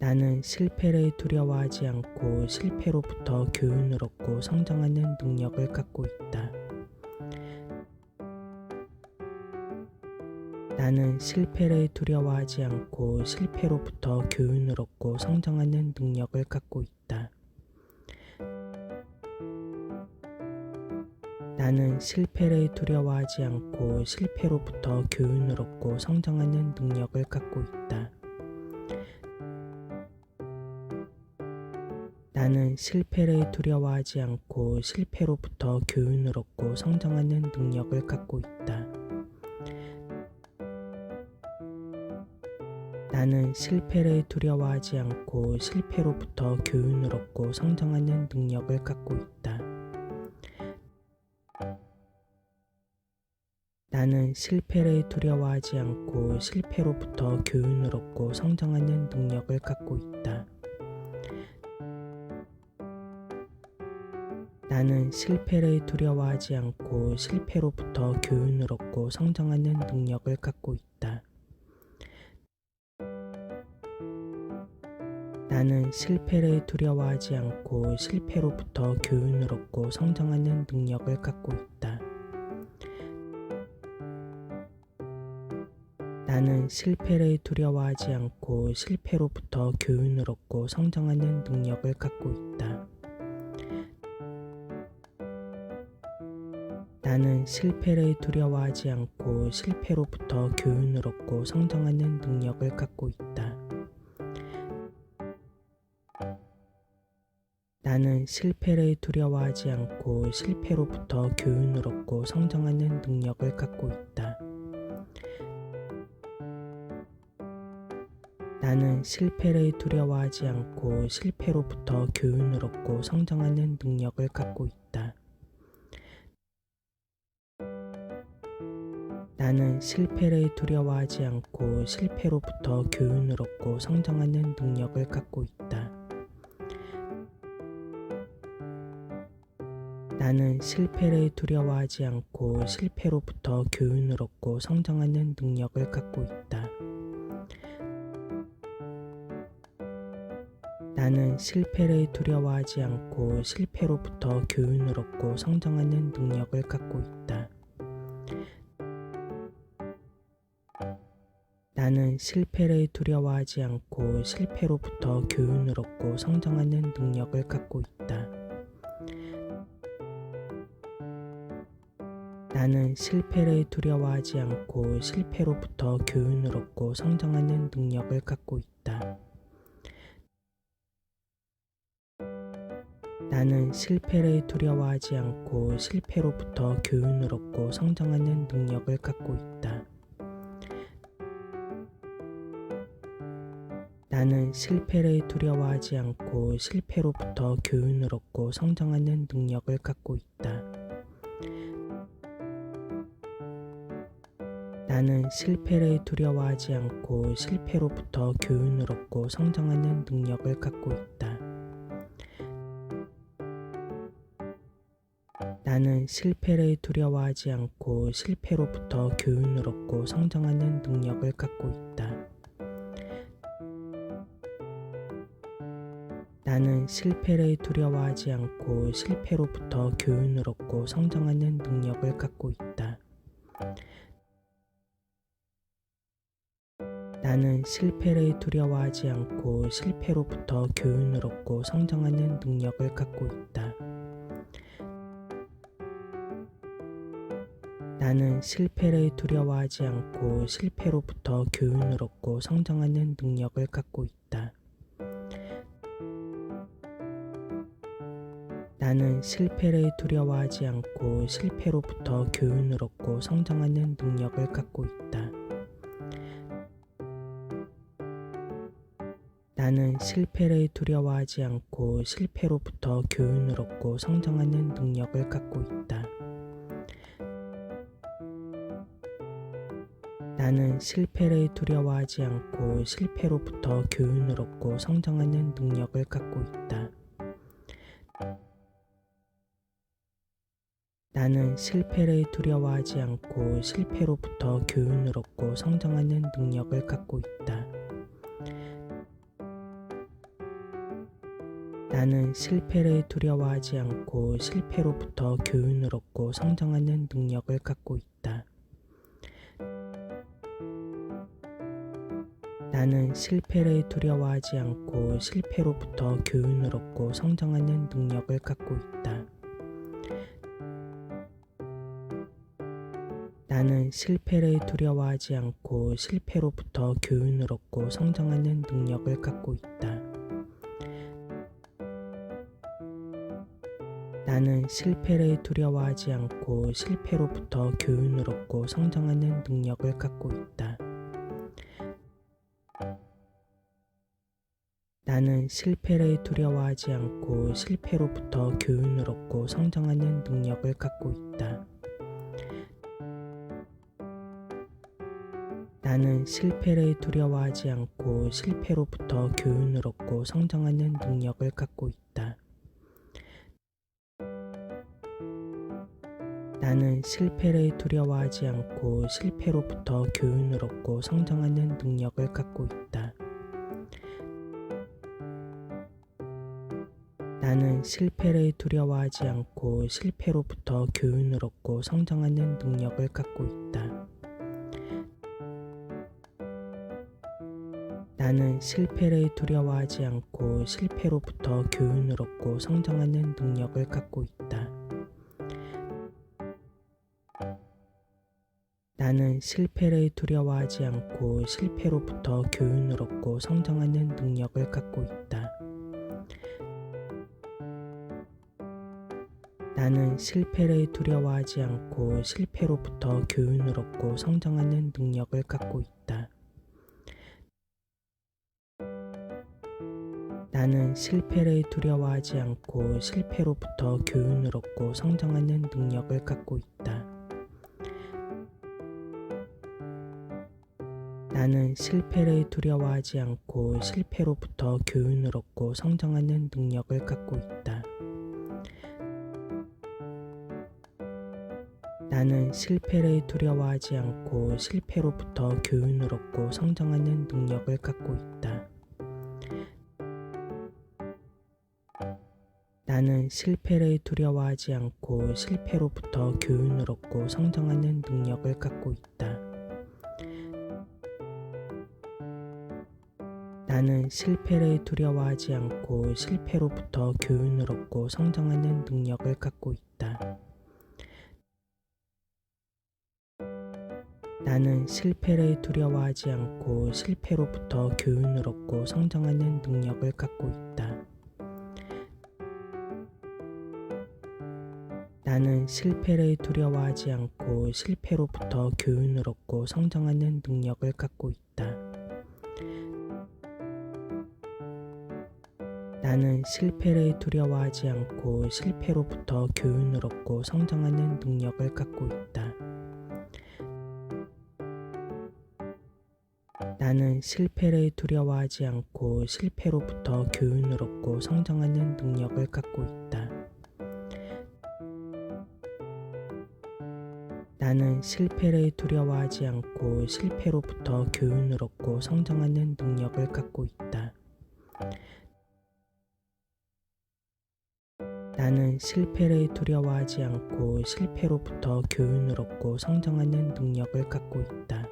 나는 실패를 두려워하지 않고 실패로부터 교훈을 얻고 성장하는 능력을 갖고 있다. 나는 실패를 두려워하지 않고 실패로부터 교훈을 얻고 성장하는 능력을 갖고 있다. 나는 실패를 두려워하지 않고 실패로부터 교훈을 얻고 성장하는 능력을 갖고 있다. 나는 실패를 두려워하지 않고 실패로부터 교훈을 얻고 성장하는 능력을 갖고 있다. 나는 실패를 두려워하지 않고 실패로부터 교훈을 얻고 성장하는 능력을 갖고 있다. 나는 실패를 두려워하지 않고 실패로부터 교훈을 얻고 성장하는 능력을 갖고 있다. 나는 실패를 두려워하지 않고 실패로부터 교훈을 얻고 성장하는 능력을 갖고 있다. 나는 실패를 두려워하지 않고 실패로부터 교훈을 얻고 성장하는 능력을 갖고 있다. 나는 실패를 두려워하지 않고 실패로부터 교훈을 얻고 성장하는 능력을 갖고 있다. 나는 실패를 두려워하지 않고 실패로부터 교훈을 얻고 성장하는 능력을 갖고 있다. 나는 실패를 두려워하지 않고 실패로부터 교훈을 얻고 성장하는 능력을 갖고 있다. 나는 실패를 두려워하지 않고 실패로부터 교훈을 얻고 성장하는 능력을 갖고 있다. 나는 실패를 두려워하지 않고 실패로부터 교훈을 얻고 성장하는 능력을 갖고 있다. 나는 실패를 두려워하지 않고 실패로부터 교훈을 얻고 성장하는 능력을 갖고 있다. 나는 실패를 두려워하지 않고 실패로부터 교훈을 얻고 성장하는 능력을 갖고 있다. 나는 실패를 두려워하지 않고 실패로부터 교훈을 얻고 성장하는 능력을 갖고 있다. 나는 실패를 두려워하지 않고 실패로부터 교훈을 얻고 성장하는 능력을 갖고 있다. 나는 실패를 두려워하지 않고 실패로부터 교훈을 얻고 성장하는 능력을 갖고 있다. 나는 실패를 두려워하지 않고 실패로부터 교훈을 얻고 성장하는 능력을 갖고 있다. 나는 실패를 두려워하지 않고 실패로부터 교훈을 얻고 성장하는 능력을 갖고 있다. 나는 실패를 두려워하지 않고 실패로부터 교훈을 얻고 성장하는 능력을 갖고 있다. 나는 실패를 두려워하지 않고 실패로부터 교훈을 얻고 성장하는 능력을 갖고 있다. 나는 실패를 두려워하지 않고 실패로부터 교훈을 얻고 성장하는 능력을 갖고 있다. 나는 실패를 두려워하지 않고 실패로부터 교훈을 얻고 성장하는 능력을 갖고 있다. 나는 실패를 두려워하지 않고 실패로부터 교훈을 얻고 성장하는 능력을 갖고 있다. 나는 실패를 두려워하지 않고 실패로부터 교훈을 얻고 성장하는 능력을 갖고 있다. 나는 실패를 두려워하지 않고 실패로부터 교훈을 얻고 성장하는 능력을 갖고 있다. 나는 실패를 두려워하지 않고 실패로부터 교훈을 얻고 성장하는 능력을 갖고 있다. 나는 실패를 두려워하지 않고 실패로부터 교훈을 얻고 성장하는 능력을 갖고 있다. 나는 실패를 두려워하지 않고 실패로부터 교훈을 얻고 성장하는 능력을 갖고 있다. 나는 실패를 두려워하지 않고 실패로부터 교훈을 얻고 성장하는 능력을 갖고 있다. 나는 실패를 두려워하지 않고 실패로부터 교훈을 얻고 성장하는 능력을 갖고 있다. 나는 실패를 두려워하지 않고 실패로부터 교훈을 얻고 성장하는 능력을 갖고 있다. 나는 실패를 두려워하지 않고 실패로부터 교훈을 얻고 성장하는 능력을 갖고 있다. 나는 실패를 두려워하지 않고 실패로부터 교훈을 얻고 성장하는 능력을 갖고 있다. 나는 실패를 두려워하지 않고 실패로부터 교훈을 얻고 성장하는 능력을 갖고 있다. 나는 실패를 두려워하지 않고 실패로부터 교훈을 얻고 성장하는 능력을 갖고 있다. 나는 실패를 두려워하지 않고 실패로부터 교훈을 얻고 성장하는 능력을 갖고 있다. 나는 실패를 두려워하지 않고 실패로부터 교훈을 얻고 성장하는 능력을 갖고 있다. 나는 실패를 두려워하지 않고 실패로부터 교훈을 얻고 성장하는 능력을 갖고 있다. 나는 실패를 두려워하지 않고 실패로부터 교훈을 얻고 성장하는 능력을 갖고 있다. 나는 실패를 두려워하지 않고 실패로부터 교훈을 얻고 성장하는 능력을 갖고 있다. 나는 실패를 두려워하지 않고 실패로부터 교훈을 얻고 성장하는 능력을 갖고 있다. 나는 실패를 두려워하지 않고 실패로부터 교훈을 얻고 성장하는 능력을 갖고 있다. 나는 실패를 두려워하지 않고 실패로부터 교훈을 얻고 성장하는 능력을 갖고 있다. 나는 실패를 두려워하지 않고 실패로부터 교훈을 얻고 성장하는 능력을 갖고 있다. 나는 실패를 두려워하지 않고 실패로부터 교훈을 얻고 성장하는 능력을 갖고 있다. 나는 실패를 두려워하지 않고 실패로부터 교훈을 얻고 성장하는 능력을 갖고 있다. 나는 실패를 두려워하지 않고 실패로부터 교훈을 얻고 성장하는 능력을 갖고 있다. 나는 실패를 두려워하지 않고 실패로부터 교훈을 얻고 성장하는 능력을 갖고 있다.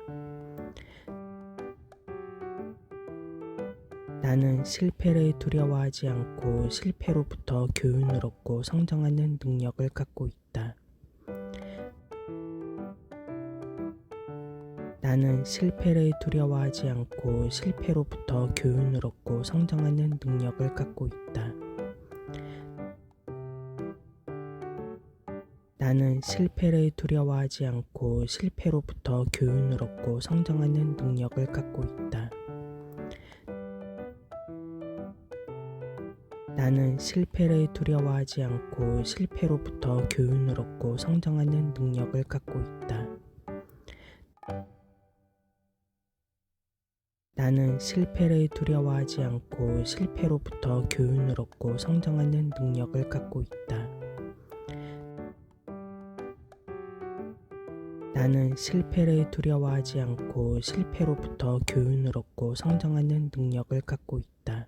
나는 실패를 두려워하지 않고 실패로부터 교훈을 얻고 성장하는 능력을 갖고 있다. 나는 실패를 두려워하지 않고 실패로부터 교훈을 얻고 성장하는 능력을 갖고 있다. 나는 실패를 두려워하지 않고 실패로부터 교훈을 얻고 성장하는 능력을 갖고 있다. 나는 실패를 두려워하지 않고 실패로부터 교훈을 얻고 성장하는 능력을 갖고 있다. 나는 실패를 두려워하지 않고 실패로부터 교훈을 얻고 성장하는 능력을 갖고 있다. 나는 실패를 두려워하지 않고 실패로부터 교훈을 얻고 성장하는 능력을 갖고 있다.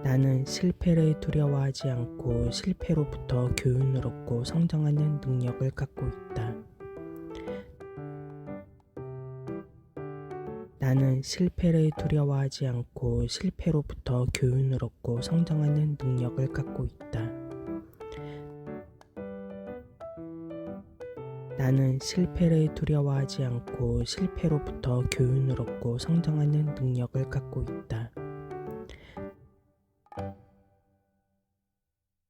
나는 실패를 두려워하지 않고 실패로부터 교훈을 얻고 성장하는 능력을 갖고 있다. 나는 실패를 두려워하지 않고 실패로부터 교훈을 얻고 성장하는 능력을 갖고 있다. 나는 실패를 두려워하지 않고 실패로부터 교훈을 얻고 성장하는 능력을 갖고 있다.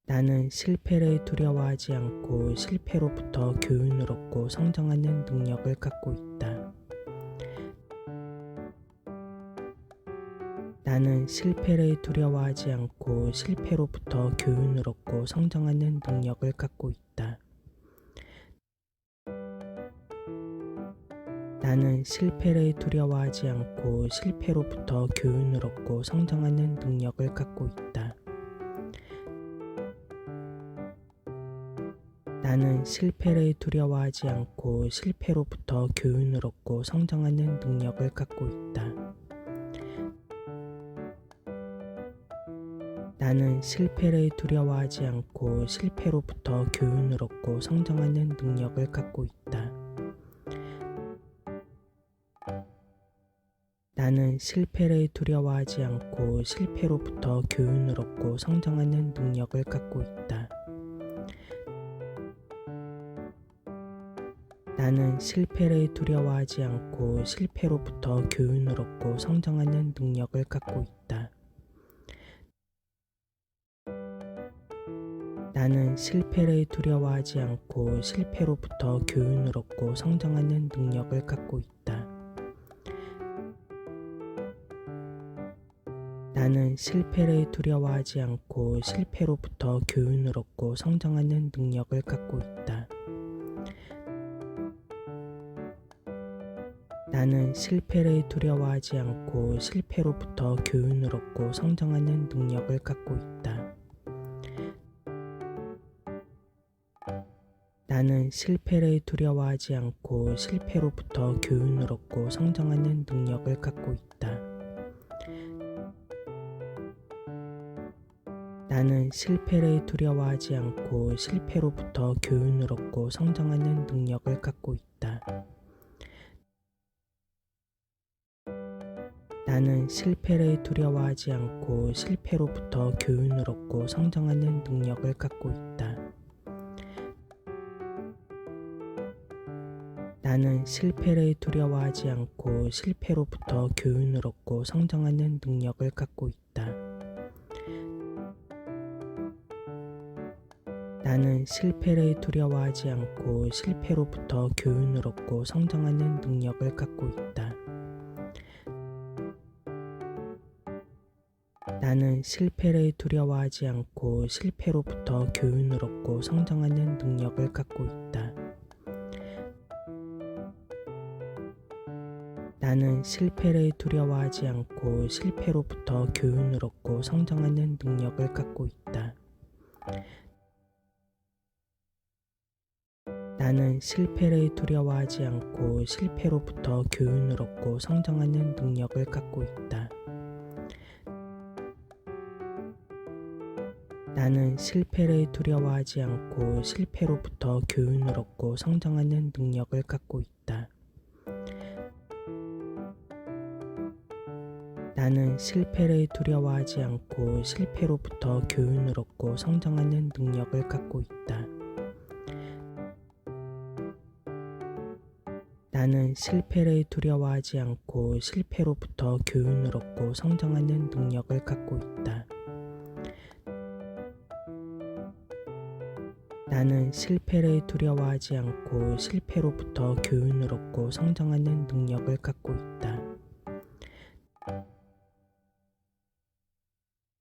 나는 실패를 두려워하지 않고 실패로부터 교훈을 얻고 성장하는 능력을 갖고 있다. 나는 실패를 두려워하지 않고 실패로부터 교훈을 얻고 성장하는 능력을 갖고 있다. 나는 실패를 두려워하지 않고 실패로부터 교훈을 얻고 성장하는 능력을 갖고 있다. 나는 실패를 두려워하지 않고 실패로부터 교훈을 얻고 성장하는 능력을 갖고 있다. 나는 실패를 두려워하지 않고 실패로부터 교훈을 얻고 성장하는 능력을 갖고 있다. 나는 실패를 두려워하지 않고 실패로부터 교훈을 얻고 성장하는 능력을 갖고 있다. 나는 실패를 두려워하지 않고 실패로부터 교훈을 얻고 성장하는 능력을 갖고 있다. 나는 실패를 두려워하지 않고 실패로부터 교훈을 얻고 성장하는 능력을 갖고 있다. 나는 실패를 두려워하지 않고 실패로부터 교훈을 얻고 성장하는 능력을 갖고 있다. 나는 실패를 두려워하지 않고 실패로부터 교훈을 얻고 성장하는 능력을 갖고 있다. 나는 실패를 두려워하지 않고 실패로부터 교훈을 얻고 성장하는 능력을 갖고 있다. 나는 실패를 두려워하지 않고 실패로부터 교훈을 얻고 성장하는 능력을 갖고 있다. 나는 실패를 두려워하지 않고 실패로부터 교훈을 얻고 성장하는 능력을 갖고 있다. 나는 실패를 두려워하지 않고 실패로부터 교훈을 얻고 성장하는 능력을 갖고 있다. 나는 실패를 두려워하지 않고 실패로부터 교훈을 얻고 성장하는 능력을 갖고 있다. 나는 실패를 두려워하지 않고 실패로부터 교훈을 얻고 성장하는 능력을 갖고 있다. 나는 실패를 두려워하지 않고 실패로부터 교훈을 얻고 성장하는 능력을 갖고 있다. 나는 실패를 두려워하지 않고 실패로부터 교훈을 얻고 성장하는 능력을 갖고 있다. 나는 실패를 두려워하지 않고 실패로부터 교훈을 얻고 성장하는 능력을 갖고 있다. 나는 실패를 두려워하지 않고 실패로부터 교훈을 얻고 성장하는 능력을 갖고 있다. 나는 실패를 두려워하지 않고 실패로부터 교훈을 얻고 성장하는 능력을 갖고 있다. 나는 실패를 두려워하지 않고 실패로부터 교훈을 얻고 성장하는 능력을 갖고 있다.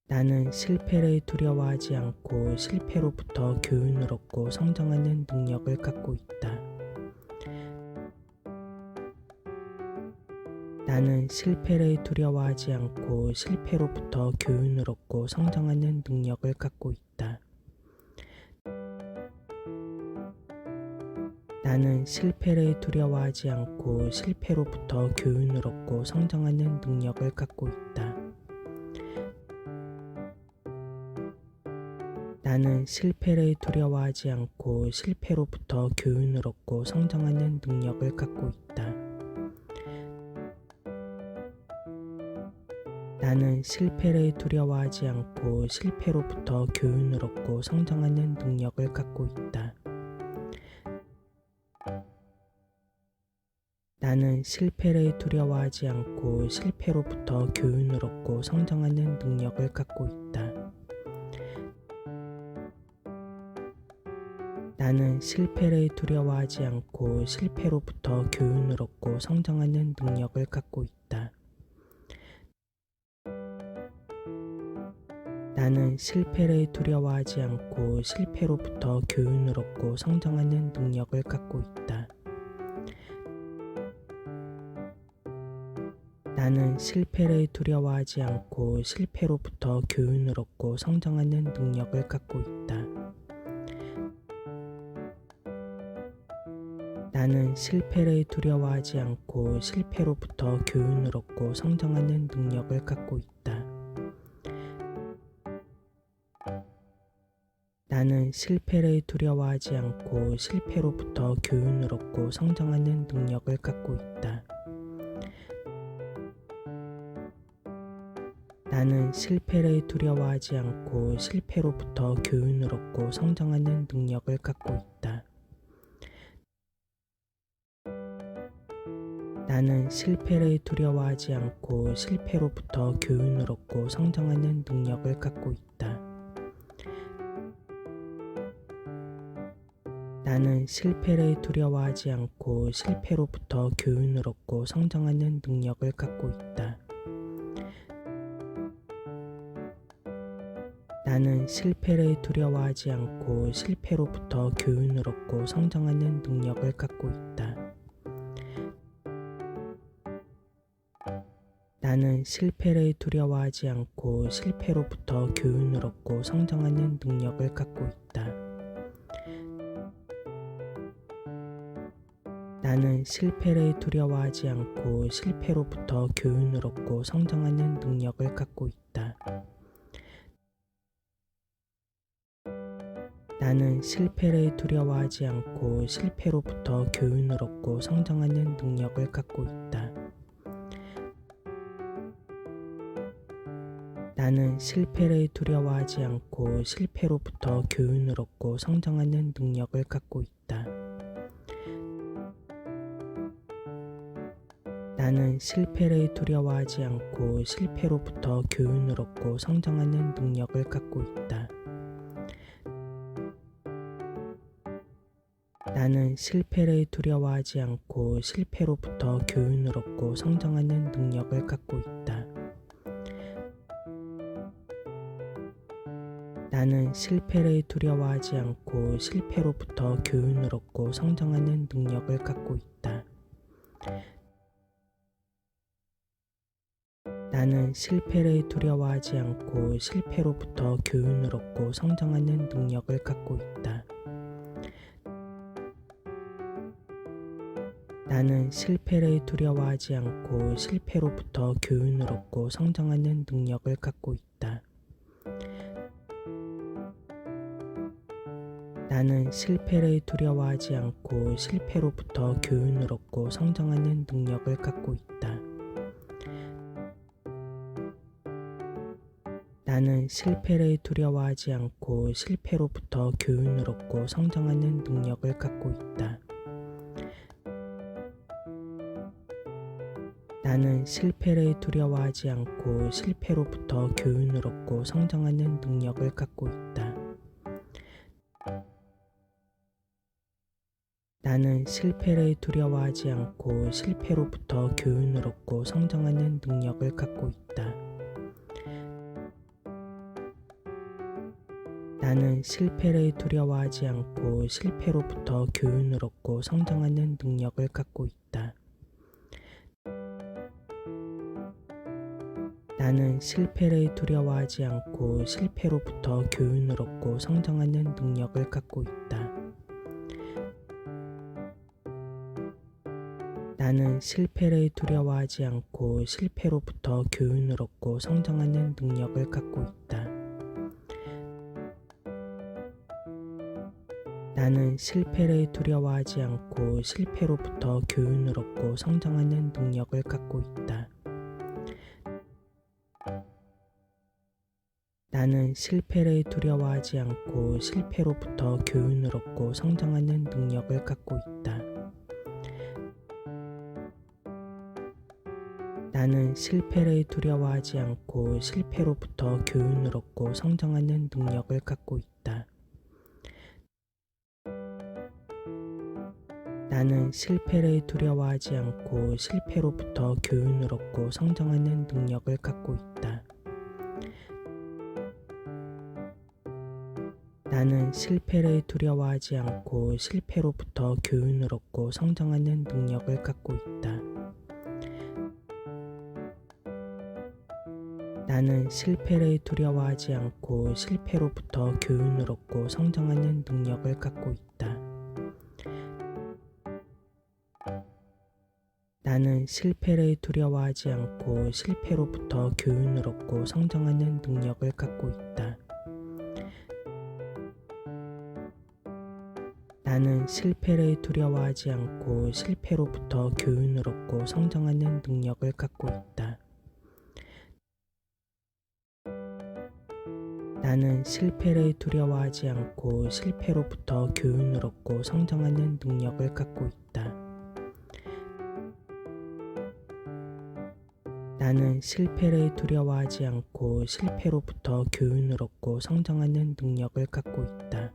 나는 실패를 두려워하지 않고 실패로부터 교훈을 얻고 성장하는 능력을 갖고 있다. 나는 실패를 두려워하지 않고 실패로부터 교훈을 얻고 성장하는 능력을 갖고 있다. 나는 실패를 두려워하지 않고 실패로부터 교훈을 얻고 성장하는 능력을 갖고 있다. 나는 실패를 두려워하지 않고 실패로부터 교훈을 얻고 성장하는 능력을 갖고 있다. 나는 실패를 두려워하지 않고 실패로부터 교훈을 얻고 성장하는 능력을 갖고 있다. 나는 실패를 두려워하지 않고 실패로부터 교훈을 얻고 성장하는 능력을 갖고 있다. 나는 실패를 두려워하지 않고 실패로부터 교훈을 얻고 성장하는 능력을 갖고 있다. 나는 실패를 두려워하지 않고 실패로부터 교훈을 얻고 성장하는 능력을 갖고 있다. 나는 실패를 두려워하지 않고 실패로부터 교훈을 얻고 성장하는 능력을 갖고 있다. 나는 실패를 두려워하지 않고 실패로부터 교훈을 얻고 성장하는 능력을 갖고 있다. 나는 실패를 두려워하지 않고 실패로부터 교훈을 얻고 성장하는 능력을 갖고 있다. 나는 실패를 두려워하지 않고 실패로부터 교훈을 얻고 성장하는 능력을 갖고 있다. 나는 실패를 두려워하지 않고 실패로부터 교훈을 얻고 성장하는 능력을 갖고 있다. 나는 실패를 두려워하지 않고 실패로부터 교훈을 얻고 성장하는 능력을 갖고 있다. 나는 실패를 두려워하지 않고 실패로부터 교훈을 얻고 성장하는 능력을 갖고 있다. 나는 실패를 두려워하지 않고 실패로부터 교훈을 얻고 성장하는 능력을 갖고 있다. 나는 실패를 두려워하지 않고 실패로부터 교훈을 얻고 성장하는 능력을 갖고 있다. 나는 실패를 두려워하지 않고 실패로부터 교훈을 얻고 성장하는 능력을 갖고 있다. 나는 실패를 두려워하지 않고 실패로부터 교훈을 얻고 성장하는 능력을 갖고 있다. 나는 실패를 두려워하지 않고 실패로부터 교훈을 얻고 성장하는 능력을 갖고 있다. 나는 실패를 두려워하지 않고 실패로부터 교훈을 얻고 성장하는 능력을 갖고 있다. 나는 실패를 두려워하지 않고 실패로부터 교훈을 얻고 성장하는 능력을 갖고 있다. 나는 실패를 두려워하지 않고 실패로부터 교훈을 얻고 성장하는 능력을 갖고 있다. 나는 실패를 두려워하지 않고 실패로부터 교훈을 얻고 성장하는 능력을 갖고 있다. 나는 실패를 두려워하지 않고 실패로부터 교훈을 얻고 성장하는 능력을 갖고 있다. 나는 실패를 두려워하지 않고 실패로부터 교훈을 얻고 성장하는 능력을 갖고 있다. 나는 실패를 두려워하지 않고 실패로부터 교훈을 얻고 성장하는 능력을 갖고 있다. 나는 실패를 두려워하지 않고 실패로부터 교훈을 얻고 성장하는 능력을 갖고 있다. 나는 실패를 두려워하지 않고 실패로부터 교훈을 얻고 성장하는 능력을 갖고 있다. 나는 실패를 두려워하지 않고 실패로부터 교훈을 얻고 성장하는 능력을 갖고 있다. 나는 실패를 두려워하지 않고 실패로부터 교훈을 얻고 성장하는 능력을 갖고 있다. 나는 실패를 두려워하지 않고 실패로부터 교훈을 얻고 성장하는 능력을 갖고 있다. 나는 실패를 두려워하지 않고 실패로부터 교훈을 얻고 성장하는 능력을 갖고 있다. 나는 실패를 두려워하지 않고 실패로부터 교훈을 얻고 성장하는 능력을 갖고 있다. 나는 실패를 두려워하지 않고 실패로부터 교훈을 얻고 성장하는 능력을 갖고 있다. 나는 실패를 두려워하지 않고 실패로부터 교훈을 얻고 성장하는 능력을 갖고 있다. 나는 실패를 두려워하지 않고 실패로부터 교훈을 얻고 성장하는 능력을 갖고 있다. 나는 실패를 두려워하지 않고 실패로부터 교훈을 얻고 성장하는 능력을 갖고 있다. 나는 실패를 두려워하지 않고 실패로부터 교훈을 얻고 성장하는 능력을 갖고 있다. 나는 실패를 두려워하지 않고 실패로부터 교훈을 얻고 성장하는 능력을 갖고 있다. 나는 실패를 두려워하지 않고 실패로부터 교훈을 얻고 성장하는 능력을 갖고 있다.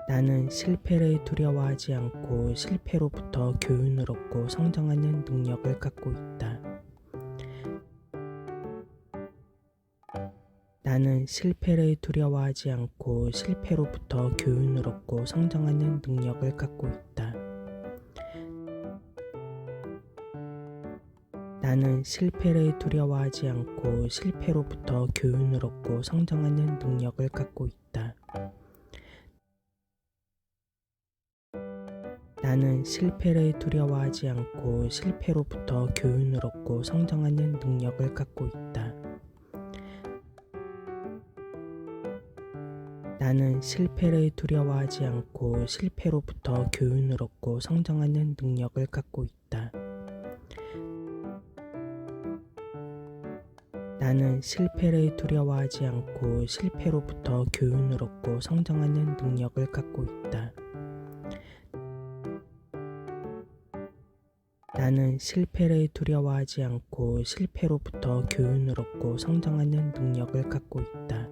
나는 실패를 두려워하지 않고 실패로부터 교훈을 얻고 성장하는 능력을 갖고 있다. 나는 실패를 두려워하지 않고 실패로부터 교훈을 얻고 성장하는 능력을 갖고 있다. 나는 실패를 두려워하지 않고 실패로부터 교훈을 얻고 성장하는 능력을 갖고 있다. 나는 실패를 두려워하지 않고 실패로부터 교훈을 얻고 성장하는 능력을 갖고 있다. 나는 실패를 두려워하지 않고 실패로부터 교훈을 얻고 성장하는 능력을 갖고 있다. 나는 실패를 두려워하지 않고 실패로부터 교훈을 얻고 성장하는 능력을 갖고 있다. 나는 실패를 두려워하지 않고 실패로부터 교훈을 얻고 성장하는 능력을 갖고 있다.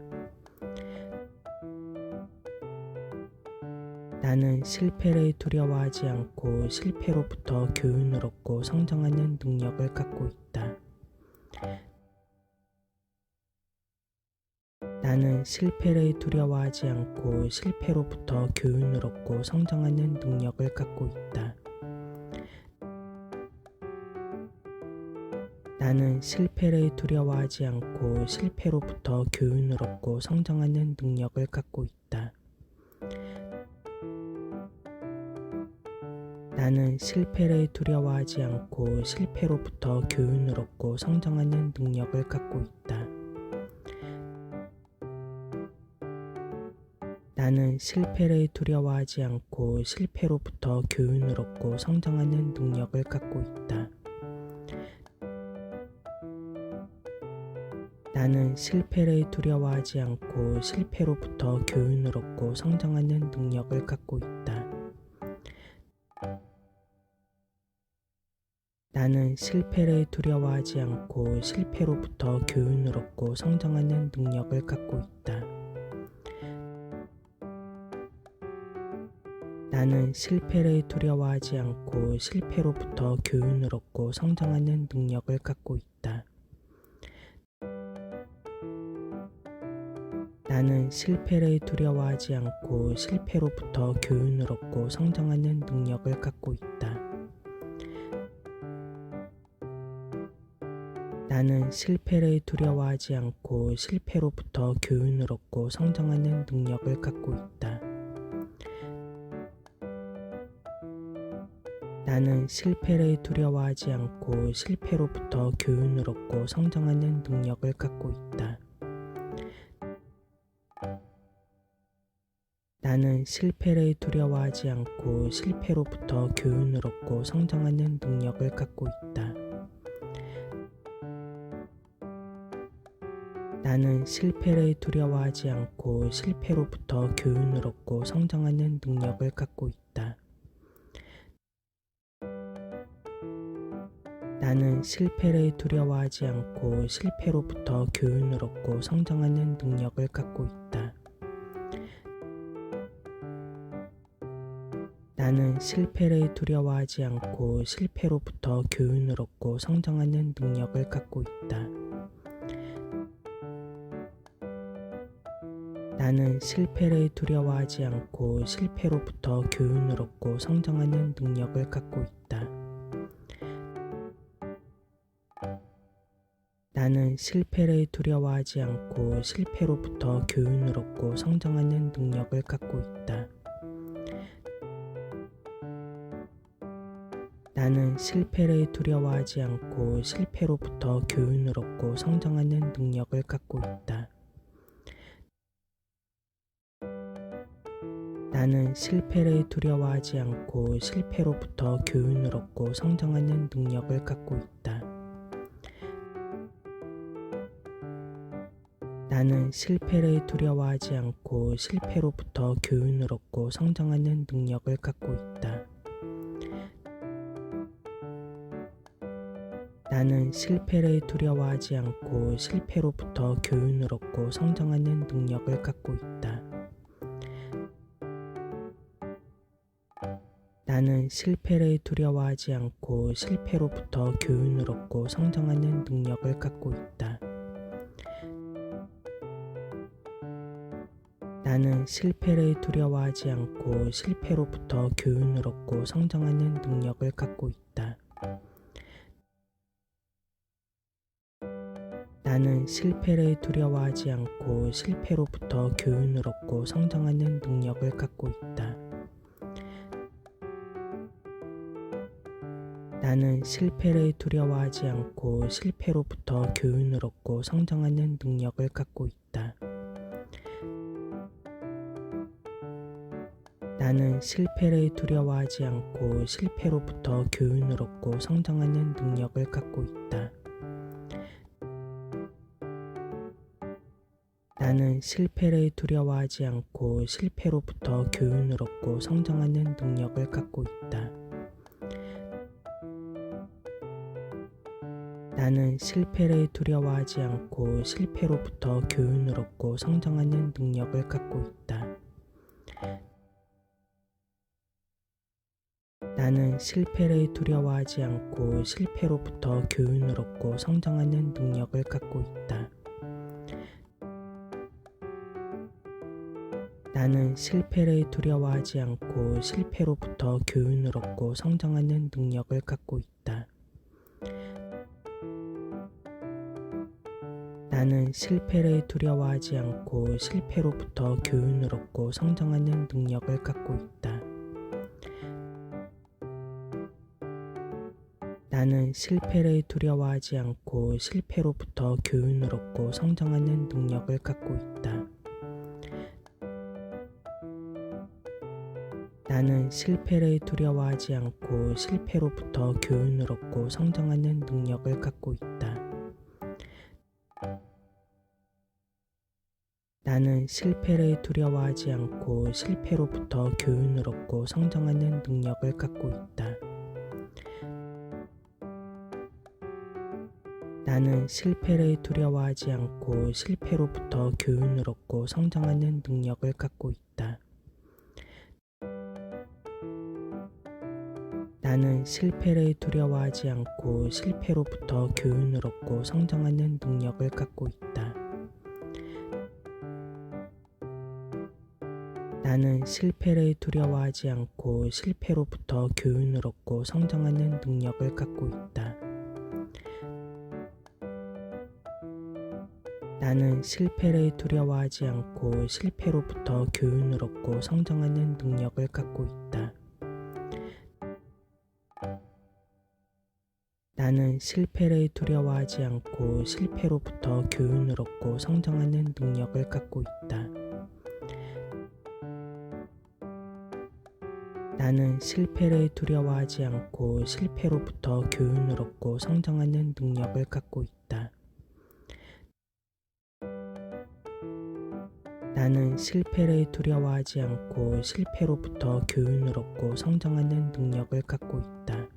나는 실패를 두려워하지 않고 실패로부터 교훈을 얻고 성장하는 능력을 갖고 있다. 나는 실패를 두려워하지 않고 실패로부터 교훈을 얻고 성장하는 능력을 갖고 있다. 나는 실패를 두려워하지 않고 실패로부터 교훈을 얻고 성장하는 능력을 갖고 있다. 나는 실패를 두려워하지 않고 실패로부터 교훈을 얻고 성장하는 능력을 갖고 있다. 나는 실패를 두려워하지 않고 실패로부터 교훈을 얻고 성장하는 능력을 갖고 있다. 나는 실패를 두려워하지 않고 실패로부터 교훈을 얻고 성장하는 능력을 갖고 있다. 나는 실패를 두려워하지 않고 실패로부터 교훈을 얻고 성장하는 능력을 갖고 있다. 나는 실패를 두려워하지 않고 실패로부터 교훈을 얻고 성장하는 능력을 갖고 있다. 나는 실패를 두려워하지 않고 실패로부터 교훈을 얻고 성장하는 능력을 갖고 있다. 나는 실패를 두려워하지 않고 실패로부터 교훈을 얻고 성장하는 능력을 갖고 있다. 나는 실패를 두려워하지 않고 실패로부터 교훈을 얻고 성장하는 능력을 갖고 있다. 나는 실패를 두려워하지 않고 실패로부터 교훈을 얻고 성장하는 능력을 갖고 있다. 나는 실패를 두려워하지 않고 실패로부터 교훈을 얻고 성장하는 능력을 갖고 있다. 나는 실패를 두려워하지 않고 실패로부터 교훈을 얻고 성장하는 능력을 갖고 있다. 나는 실패를 두려워하지 않고 실패로부터 교훈을 얻고 성장하는 능력을 갖고 있다. 나는 실패를 두려워하지 않고 실패로부터 교훈을 얻고 성장하는 능력을 갖고 있다. 나는 실패를 두려워하지 않고 실패로부터 교훈을 얻고 성장하는 능력을 갖고 있다. 나는 실패를 두려워하지 않고 실패로부터 교훈을 얻고 성장하는 능력을 갖고 있다. 나는 실패를 두려워하지 않고 실패로부터 교훈을 얻고 성장하는 능력을 갖고 있다. 나는 실패를 두려워하지 않고 실패로부터 교훈을 얻고 성장하는 능력을 갖고 있다. 나는 실패를 두려워하지 않고 실패로부터 교훈을 얻고 성장하는 능력을 갖고 있다. 나는 실패를 두려워하지 않고 실패로부터 교훈을 얻고 성장하는 능력을 갖고 있다. 나는 실패를 두려워하지 않고 실패로부터 교훈을 얻고 성장하는 능력을 갖고 있다. 나는 실패를 두려워하지 않고 실패로부터 교훈을 얻고 성장하는 능력을 갖고 있다. 나는 실패를 두려워하지 않고 실패로부터 교훈을 얻고 성장하는 능력을 갖고 있다. 나는 실패를 두려워하지 않고 실패로부터 교훈을 얻고 성장하는 능력을 갖고 있다. 나는 실패를 두려워하지 않고 실패로부터 교훈을 얻고 성장하는 능력을 갖고 있다. 나는 실패를 두려워하지 않고 실패로부터 교훈을 얻고 성장하는 능력을 갖고 있다. 나는 실패를 두려워하지 않고 실패로부터 교훈을 얻고 성장하는 능력을 갖고 있다. 나는 실패를 두려워하지 않고 실패로부터 교훈을 얻고 성장하는 능력을 갖고 있다. 나는 실패를 두려워하지 않고 실패로부터 교훈을 얻고 성장하는 능력을 갖고 있다. 나는 실패를 두려워하지 않고 실패로부터 교훈을 얻고 성장하는 능력을 갖고 있다. 나는 실패를 두려워하지 않고 실패로부터 교훈을 얻고 성장하는 능력을 갖고 있다. 나는 실패를 두려워하지 않고 실패로부터 교훈을 얻고 성장하는 능력을 갖고 있다. 나는 실패를 두려워하지 않고 실패로부터 교훈을 얻고 성장하는 능력을 갖고 있다. 나는 실패를 두려워하지 않고 실패로부터 교훈을 얻고 성장하는 능력을 갖고 있다. 나는 실패를 두려워하지 않고 실패로부터 교훈을 얻고 성장하는 능력을 갖고 있다. 나는 실패를 두려워하지 않고 실패로부터 교훈을 얻고 성장하는 능력을 갖고 있다. 나는 실패를 두려워하지 않고 실패로부터 교훈을 얻고 성장하는 능력을 갖고 있다. 나는 실패를 두려워하지 않고 실패로부터 교훈을 얻고 성장하는 능력을 갖고 있다. 나는 실패를 두려워하지 않고 실패로부터 교훈을 얻고 성장하는 능력을 갖고 있다.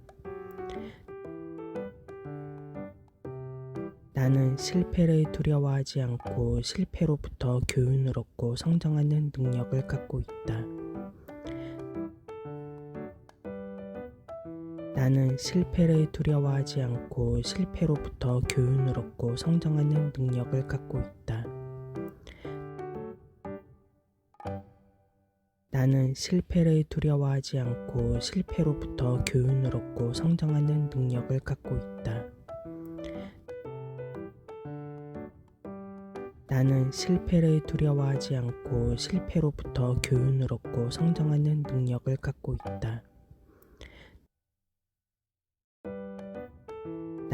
나는 실패를 두려워하지 않고 실패로부터 교훈을 얻고 성장하는 능력을 갖고 있다. 나는 실패를 두려워하지 않고 실패로부터 교훈을 얻고 성장하는 능력을 갖고 있다. 나는 실패를 두려워하지 않고 실패로부터 교훈을 얻고 성장하는 능력을 갖고 있다. 나는 실패를 두려워하지 않고 실패로부터 교훈을 얻고 성장하는 능력을 갖고 있다.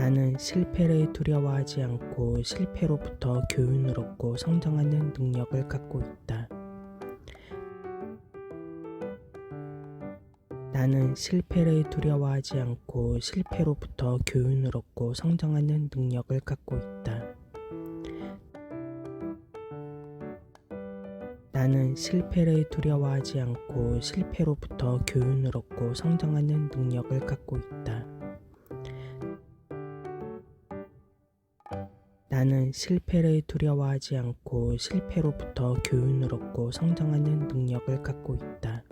나는 실패를 두려워하지 않고 실패로부터 교훈을 얻고 성장하는 능력을 갖고 있다. 나는 실패를 두려워하지 않고 실패로부터 교훈을 얻고 성장하는 능력을 갖고 있다. 나는 실패를 두려워하지 않고 실패로부터 교훈을 얻고 성장하는 능력을 갖고 있다. 나는 실패를 두려워하지 않고 실패로부터 교훈을 얻고 성장하는 능력을 갖고 있다.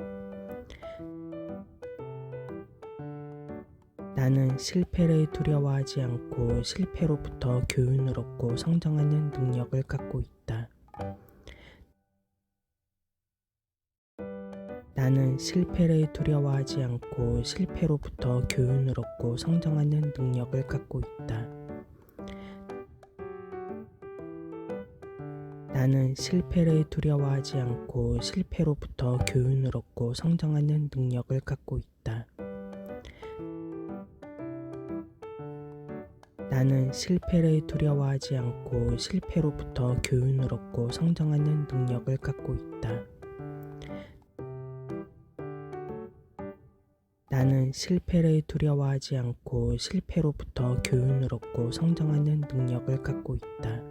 나는 실패를 두려워하지 않고 실패로부터 교훈을 얻고 성장하는 능력을 갖고 있다. 나는 실패를 두려워하지 않고 실패로부터 교훈을 얻고 성장하는 능력을 갖고 있다. 나는 실패를 두려워하지 않고 실패로부터 교훈을 얻고 성장하는 능력을 갖고 있다. 나는 실패를 두려워하지 않고 실패로부터 교훈을 얻고 성장하는 능력을 갖고 있다. 나는 실패를 두려워하지 않고 실패로부터 교훈을 얻고 성장하는 능력을 갖고 있다.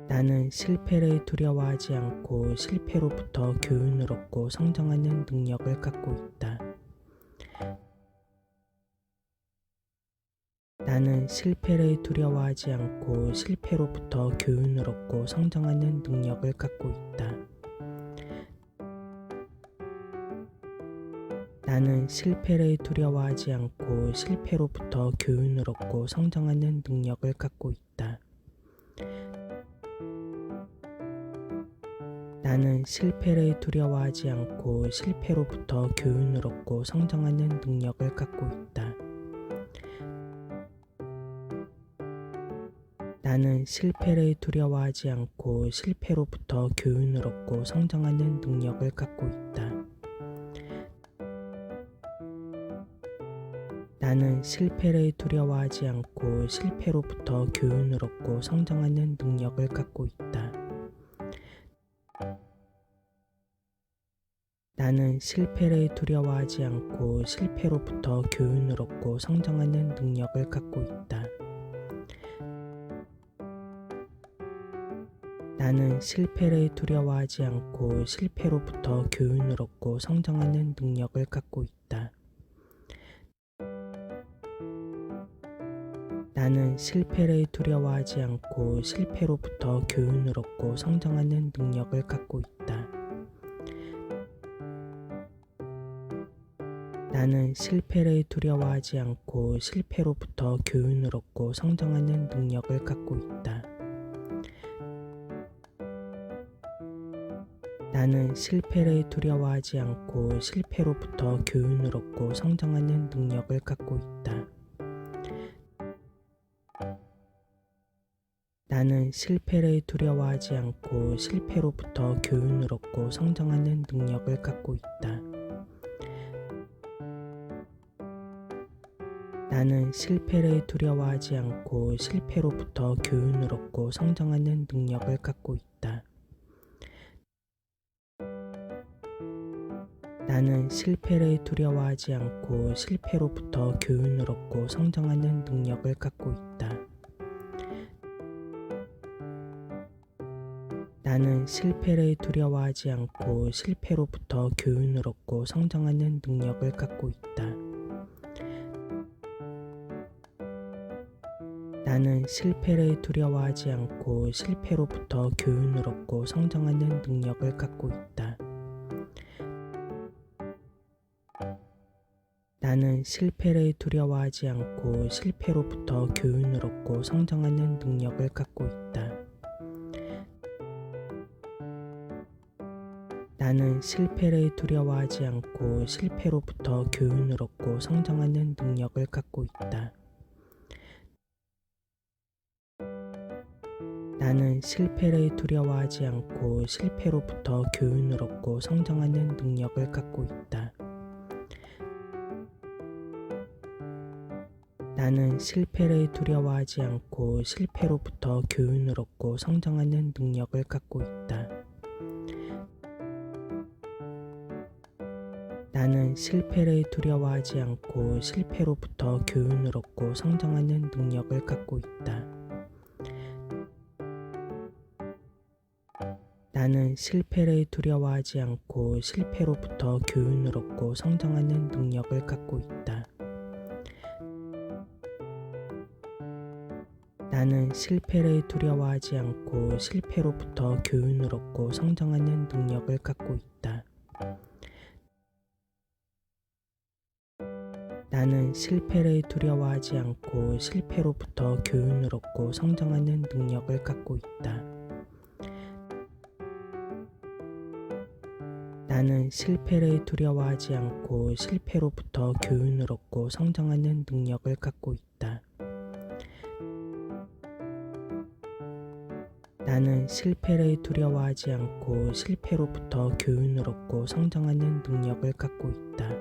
나는 실패를 두려워하지 않고 실패로부터 교훈을 얻고 성장하는 능력을 갖고 있다. 나는 실패를 두려워하지 않고 실패로부터 교훈을 얻고 성장하는 능력을 갖고 있다. 나는 실패를 두려워하지 않고 실패로부터 교훈을 얻고 성장하는 능력을 갖고 있다. 나는 실패를 두려워하지 않고 실패로부터 교훈을 얻고 성장하는 능력을 갖고 있다. 나는 실패를 두려워하지 않고 실패로부터 교훈을 얻고 성장하는 능력을 갖고 있다. 나는 실패를 두려워하지 않고 실패로부터 교훈을 얻고 성장하는 능력을 갖고 있다. 나는 실패를 두려워하지 않고 실패로부터 교훈을 얻고 성장하는 능력을 갖고 있다. 나는 실패를 두려워하지 않고 실패로부터 교훈을 얻고 성장하는 능력을 갖고 있다. 나는 실패를 두려워하지 않고 실패로부터 교훈을 얻고 성장하는 능력을 갖고 있다. 나는 실패를 두려워하지 않고 실패로부터 교훈을 얻고 성장하는 능력을 갖고 있다. 나는 실패를 두려워하지 않고 실패로부터 교훈을 얻고 성장하는 능력을 갖고 있다. 나는 실패를 두려워하지 않고 실패로부터 교훈을 얻고 성장하는 능력을 갖고 있다. 나는 실패를 두려워하지 않고 실패로부터 교훈을 얻고 성장하는 능력을 갖고 있다. 나는 실패를 두려워하지 않고 실패로부터 교훈을 얻고 성장하는 능력을 갖고 있다. 나는 실패를 두려워하지 않고 실패로부터 교훈을 얻고 성장하는 능력을 갖고 있다. 나는 실패를 두려워하지 않고 실패로부터 교훈을 얻고 성장하는 능력을 갖고 있다. 나는 실패를 두려워하지 않고 실패로부터 교훈을 얻고 성장하는 능력을 갖고 있다. 나는 실패를 두려워하지 않고 실패로부터 교훈을 얻고 성장하는 능력을 갖고 있다. 나는 실패를 두려워하지 않고 실패로부터 교훈을 얻고 성장하는 능력을 갖고 있다. 나는 실패를 두려워하지 않고 실패로부터 교훈을 얻고 성장하는 능력을 갖고 있다. 나는 실패를 두려워하지 않고 실패로부터 교훈을 얻고 성장하는 능력을 갖고 있다. 나는 실패를 두려워하지 않고 실패로부터 교훈을 얻고 성장하는 능력을 갖고 있다. 나는 실패를 두려워하지 않고 실패로부터 교훈을 얻고 성장하는 능력을 갖고 있다. 나는 실패를 두려워하지 않고 실패로부터 교훈을 얻고 성장하는 능력을 갖고 있다. 나는 실패를 두려워하지 않고 실패로부터 교훈을 얻고 성장하는 능력을 갖고 있다. 나는 실패를 두려워하지 않고 실패로부터 교훈을 얻고 성장하는 능력을 갖고 있다.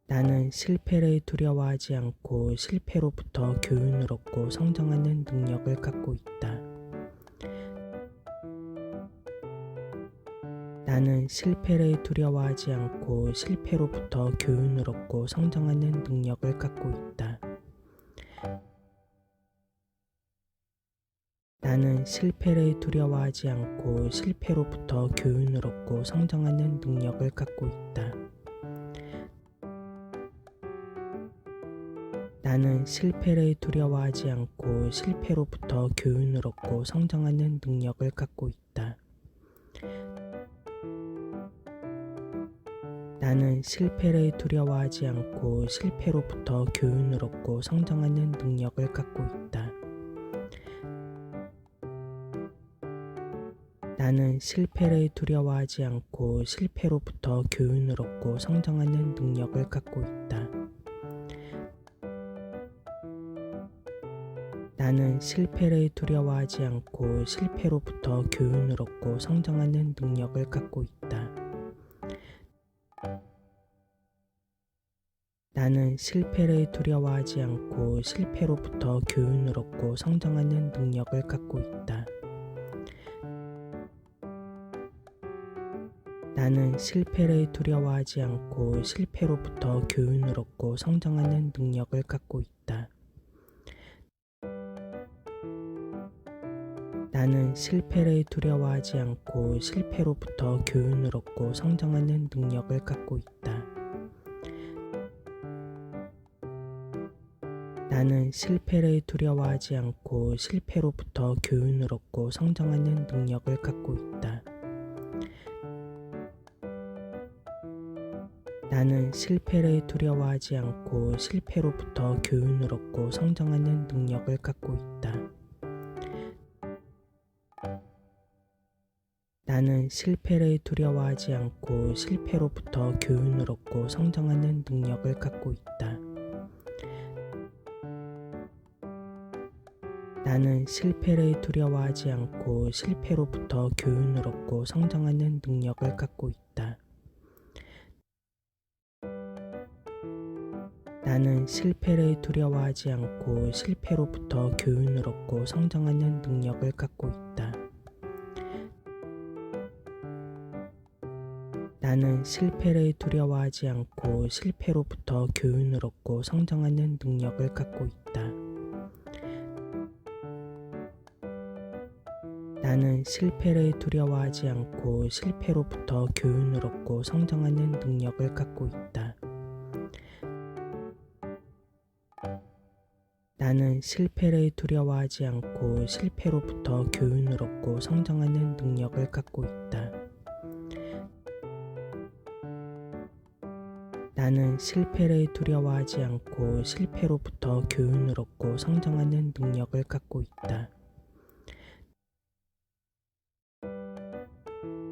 나는 실패를 두려워하지 않고 실패로부터 교훈을 얻고 성장하는 능력을 갖고 있다. 나는 실패를 두려워하지 않고 실패로부터 교훈을 얻고 성장하는 능력을 갖고 있다. 나는 실패를 두려워하지 않고 실패로부터 교훈을 얻고 성장하는 능력을 갖고 있다. 나는 실패를 두려워하지 않고 실패로부터 교훈을 얻고 성장하는 능력을 갖고 있다. 나는 실패를 두려워하지 않고 실패로부터 교훈을 얻고 성장하는 능력을 갖고 있다. 나는 실패를 두려워하지 않고 실패로부터 교훈을 얻고 성장하는 능력을 갖고 있다. 나는 실패를 두려워하지 않고 실패로부터 교훈을 얻고 성장하는 능력을 갖고 있다. 나는 실패를 두려워하지 않고 실패로부터 교훈을 얻고 성장하는 능력을 갖고 있다. 나는 실패를 두려워하지 않고 실패로부터 교훈을 얻고 성장하는 능력을 갖고 있다. 나는 실패를 두려워하지 않고 실패로부터 교훈을 얻고 성장하는 능력을 갖고 있다. 나는 실패를 두려워하지 않고 실패로부터 교훈을 얻고 성장하는 능력을 갖고 있다. 나는 실패를 두려워하지 않고 실패로부터 교훈을 얻고 성장하는 능력을 갖고 있다. 나는 실패를 두려워하지 않고 실패로부터 교훈을 얻고 성장하는 능력을 갖고 있다. 나는 실패를 두려워하지 않고 실패로부터 교훈을 얻고 성장하는 능력을 갖고 있다. 나는 실패를 두려워하지 않고 실패로부터 교훈을 얻고 성장하는 능력을 갖고 있다. 나는 실패를 두려워하지 않고 실패로부터 교훈을 얻고 성장하는 능력을 갖고 있다. 나는 실패를 두려워하지 않고 실패로부터 교훈을 얻고 성장하는 능력을 갖고 있다. 나는 실패를 두려워하지 않고 실패로부터 교훈을 얻고 성장하는 능력을 갖고 있다. 나는 실패를 두려워하지 않고 실패로부터 교훈을 얻고 성장하는 능력을 갖고 있다.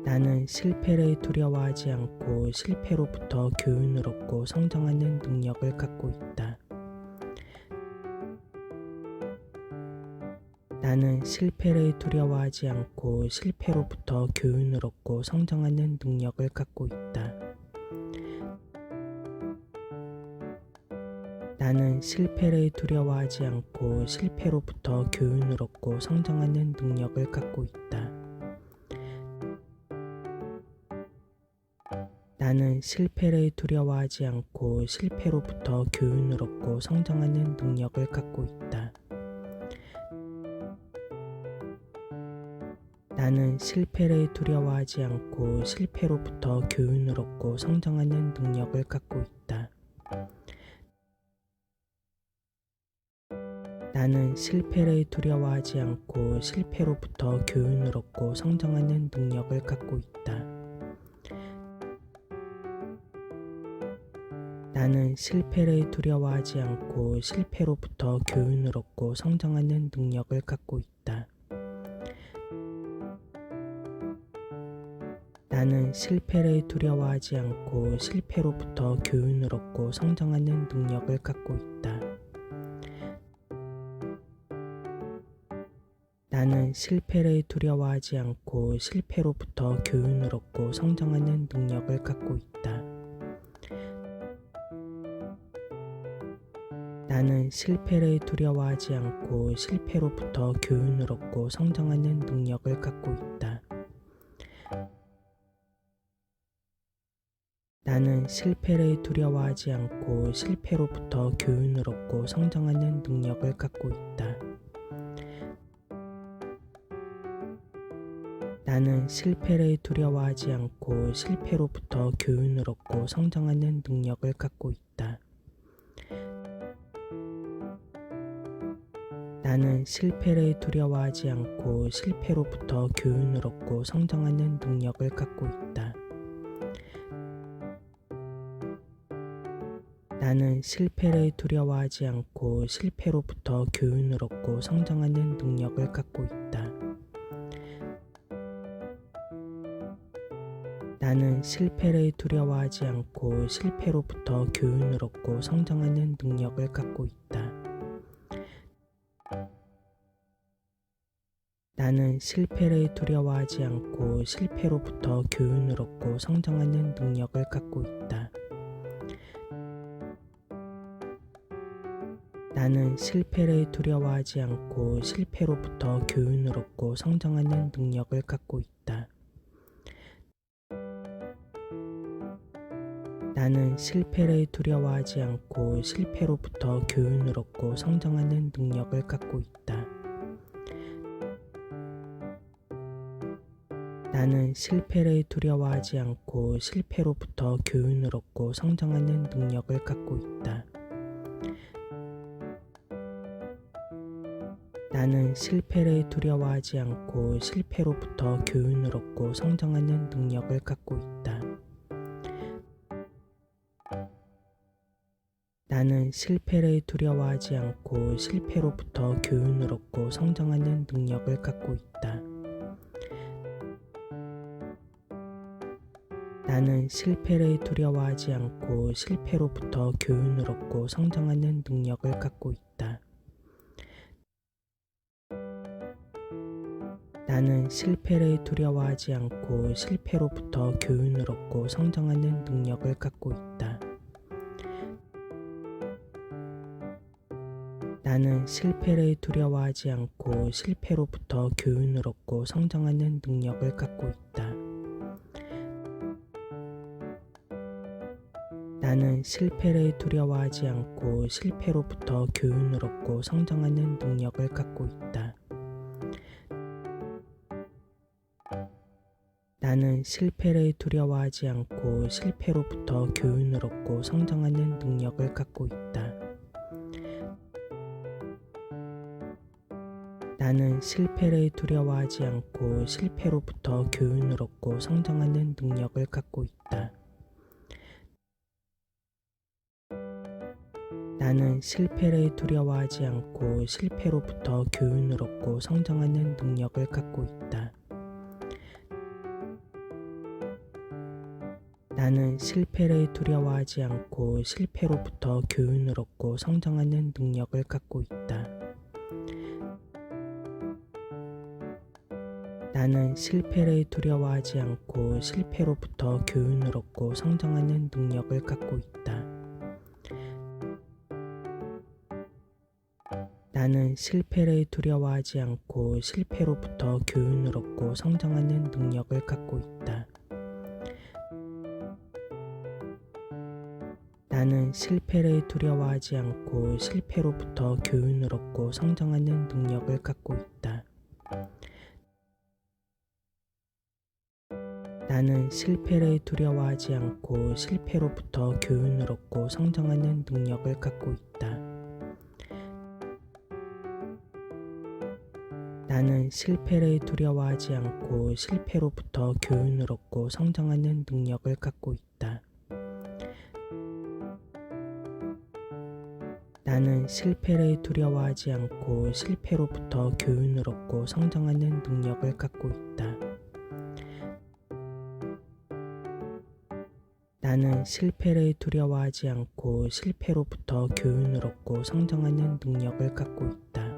나는 실패를 두려워하지 않고 실패로부터 교훈을 얻고 성장하는 능력을 갖고 있다. 나는 실패를 두려워하지 않고 실패로부터 교훈을 얻고 성장하는 능력을 갖고 있다. 나는 실패를 두려워하지 않고 실패로부터 교훈을 얻고 성장하는 능력을 갖고 있다. 나는 실패를 두려워하지 않고 실패로부터 교훈을 얻고 성장하는 능력을 갖고 있다. 나는 실패를 두려워하지 않고 실패로부터 교훈을 얻고 성장하는 능력을 갖고 있다. 나는 실패를 두려워하지 않고 실패로부터 교훈을 얻고 성장하는 능력을 갖고 있다. 나는 실패를 두려워하지 않고 실패로부터 교훈을 얻고 성장하는 능력을 갖고 있다. 나는 실패를 두려워하지 않고 실패로부터 교훈을 얻고 성장하는 능력을 갖고 있다. 나는 실패를 두려워하지 않고 실패로부터 교훈을 얻고 성장하는 능력을 갖고 있다. 나는 실패를 두려워하지 않고 실패로부터 교훈을 얻고 성장하는 능력을 갖고 있다. 나는 실패를 두려워하지 않고 실패로부터 교훈을 얻고 성장하는 능력을 갖고 있다. 나는 실패를 두려워하지 않고 실패로부터 교훈을 얻고 성장하는 능력을 갖고 있다. 나는 실패를 두려워하지 않고 실패로부터 교훈을 얻고 성장하는 능력을 갖고 있다. 나는 실패를 두려워하지 않고 실패로부터 교훈을 얻고 성장하는 능력을 갖고 있다. 나는 실패를 두려워하지 않고 실패로부터 교훈을 얻고 성장하는 능력을 갖고 있다. 나는 실패를 두려워하지 않고 실패로부터 교훈을 얻고 성장하는 능력을 갖고 있다. 나는 실패를 두려워하지 않고 실패로부터 교훈을 얻고 성장하는 능력을 갖고 있다. 나는 실패를 두려워하지 않고 실패로부터 교훈을 얻고 성장하는 능력을 갖고 있다. 나는 실패를 두려워하지 않고 실패로부터 교훈을 얻고 성장하는 능력을 갖고 있다. 나는 실패를 두려워하지 않고 실패로부터 교훈을 얻고 성장하는 능력을 갖고 있다. 나는 실패를 두려워하지 않고 실패로부터 교훈을 얻고 성장하는 능력을 갖고 있다. 나는 실패를 두려워하지 않고 실패로부터 교훈을 얻고 성장하는 능력을 갖고 있다. 나는 실패를 두려워하지 않고 실패로부터 교훈을 얻고 성장하는 능력을 갖고 있다. 나는 실패를 두려워하지 않고 실패로부터 교훈을 얻고 성장하는 능력을 갖고 있다. 나는 실패를 두려워하지 않고 실패로부터 교훈을 얻고 성장하는 능력을 갖고 있다. 나는 실패를 두려워하지 않고 실패로부터 교훈을 얻고 성장하는 능력을 갖고 있다. 나는 실패를 두려워하지 않고 실패로부터 교훈을 얻고 성장하는 능력을 갖고 있다. 나는 실패를 두려워하지 않고 실패로부터 교훈을 얻고 성장하는 능력을 갖고 있다. 나는 실패를 두려워하지 않고 실패로부터 교훈을 얻고 성장하는 능력을 갖고 있다. 나는 실패를 두려워하지 않고 실패로부터 교훈을 얻고 성장하는 능력을 갖고 있다. 나는 실패를 두려워하지 않고 실패로부터 교훈을 얻고 성장하는 능력을 갖고 있다. 나는 실패를 두려워하지 않고 실패로부터 교훈을 얻고 성장하는 능력을 갖고 있다. 나는 실패를 두려워하지 않고 실패로부터 교훈을 얻고 성장하는 능력을 갖고 있다. 나는 실패를 두려워하지 않고 실패로부터 교훈을 얻고 성장하는 능력을 갖고 있다. 나는 실패를 두려워하지 않고 실패로부터 교훈을 얻고 성장하는 능력을 갖고 있다. 나는 실패를 두려워하지 않고 실패로부터 교훈을 얻고 성장하는 능력을 갖고 있다.